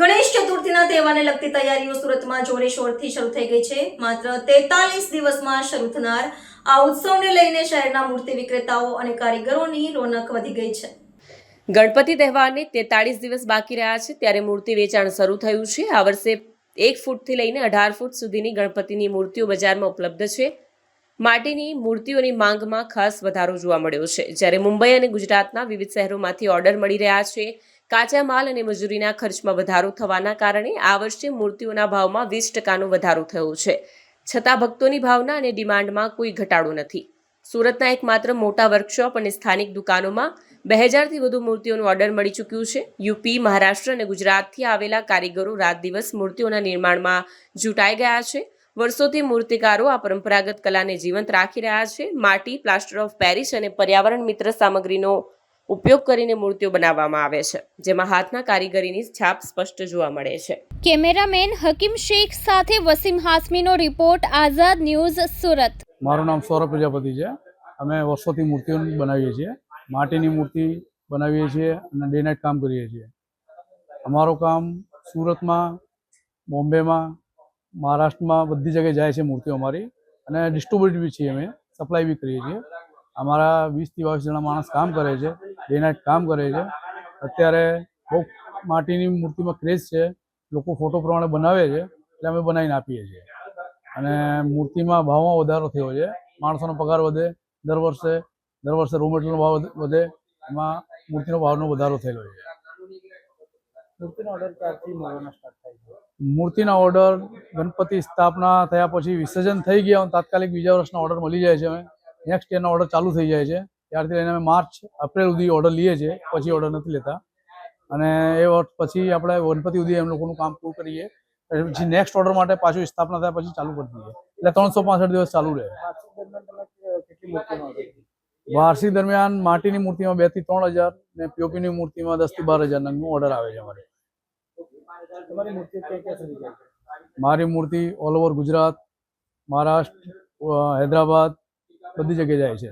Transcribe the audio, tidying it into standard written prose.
ગણેશ ચતુર્થીના તહેવારને લગતી તૈયારીઓ સુરતમાં જોરેશોરથી શરૂ થઈ ગઈ છે। માત્ર 43 દિવસમાં શરૂ થનાર આ ઉત્સવને લઈને શહેરના મૂર્તિ વિક્રેતાઓ અને કારીગરોની રોનક વધી ગઈ છે। ગણપતિ તહેવારને 43 દિવસ બાકી રહ્યા છે ત્યારે મૂર્તિ વેચાણ શરૂ થયું છે। આ વર્ષે 1 ફૂટથી લઈને 18 ફૂટ સુધીની ગણપતિની મૂર્તિઓ બજારમાં ઉપલબ્ધ છે। માટીની મૂર્તિઓની માંગમાં ખાસ વધારો જોવા મળ્યો છે, જ્યારે મુંબઈ અને ગુજરાતના વિવિધ શહેરોમાંથી ઓર્ડર મળી રહ્યા છે। કાચા માલ અને મજૂરીના ખર્ચમાં વધારો થવાના કારણે આ વર્ષે મૂર્તિઓના ભાવમાં 20% વધારો થયો છે, છતાં ભક્તોની ભાવના અને ડિમાન્ડમાં કોઈ ઘટાડો નથી। સુરતના એકમાત્ર મોટા વર્કશોપ અને સ્થાનિક દુકાનોમાં 2000થી વધુ મૂર્તિઓનું ઓર્ડર મળી ચૂક્યું છે। યુપી, મહારાષ્ટ્ર અને ગુજરાતથી આવેલા કારીગરો રાત દિવસ મૂર્તિઓના નિર્માણમાં જુટાઈ ગયા છે। વર્ષોથી મૂર્તિકારો આ પરંપરાગત કલાને જીવંત રાખી રહ્યા છે। માટી, પ્લાસ્ટર ઓફ પેરિસ અને પર્યાવરણ મિત્ર સામગ્રીનો ઉપયોગ કરીને મૂર્તિઓ બનાવવામાં આવે છે, જેમાં હાથના કારીગરીની છાપ સ્પષ્ટ જોવા મળે છે। કેમેરામેન હકીમ શેખ સાથે વસીમ હાસમીનો રિપોર્ટ, આઝાદ ન્યૂઝ, સુરત। મારું નામ સૌરભ પ્રજાપતિ છે। અમે વર્ષોથી મૂર્તિઓ બનાવીએ છીએ। માટીની મૂર્તિ બનાવીએ છીએ અને ડે નાઇટ કામ કરીએ છીએ। અમારું કામ સુરતમાં, બોમ્બેમાં, મહારાષ્ટ્રમાં બધી જગ્યાએ જાય છે મૂર્તિઓ અમારી, અને ડિસ્ટ્રીબ્યુટ બી છીએ, અમે સપ્લાય બી કરીએ છીએ। અમારા 20થી 22 જણા માણસ કામ કરે છે, ડે નાઇટ કામ કરે છે। અત્યારે બહુ માટીની મૂર્તિમાં ક્રેઝ છે, લોકો ફોટો પ્રમાણે બનાવે છે એટલે અમે બનાવીને આપીએ છીએ। અને મૂર્તિમાં ભાવમાં વધારો થયો છે, માણસોનો પગાર વધે, દર વર્ષે રો મટીરિયલનો ભાવ વધે, એમાં મૂર્તિનો ભાવનો વધારો થયેલો છે। મૂર્તિના ઓર્ડર ગણપતિ સ્થાપના થયા પછી વિસર્જન થઈ ગયા તાત્કાલિક બીજા વર્ષના ઓર્ડર મળી જાય છે। અમે નેક્સ્ટ યરના ઓર્ડર ચાલુ થઈ જાય છે, ત્યારથી લઈને અમે માર્ચ એપ્રિલ સુધી ઓર્ડર લઈએ છીએ, પછી ઓર્ડર નથી લેતા। અને એ વર્ષ પછી આપણે ગણપતિ સુધી એમ લોકોનું કામ પૂરું કરીએ, પછી નેક્સ્ટ ઓર્ડર માટે પાછું સ્થાપના થયા પછી ચાલુ કરી દઈએ, એટલે 365 દિવસ ચાલુ રહે। વાર્ષિક દરમિયાન માટીની મૂર્તિમાં 2 થી 3 હજાર ને પીઓપીની મૂર્તિમાં 10 થી 12 હજાર નંગનું ઓર્ડર આવે છે અમારે। મારી મૂર્તિ ઓલ ઓવર ગુજરાત, મહારાષ્ટ્ર, હૈદરાબાદ બધી જગ્યાએ જાય છે।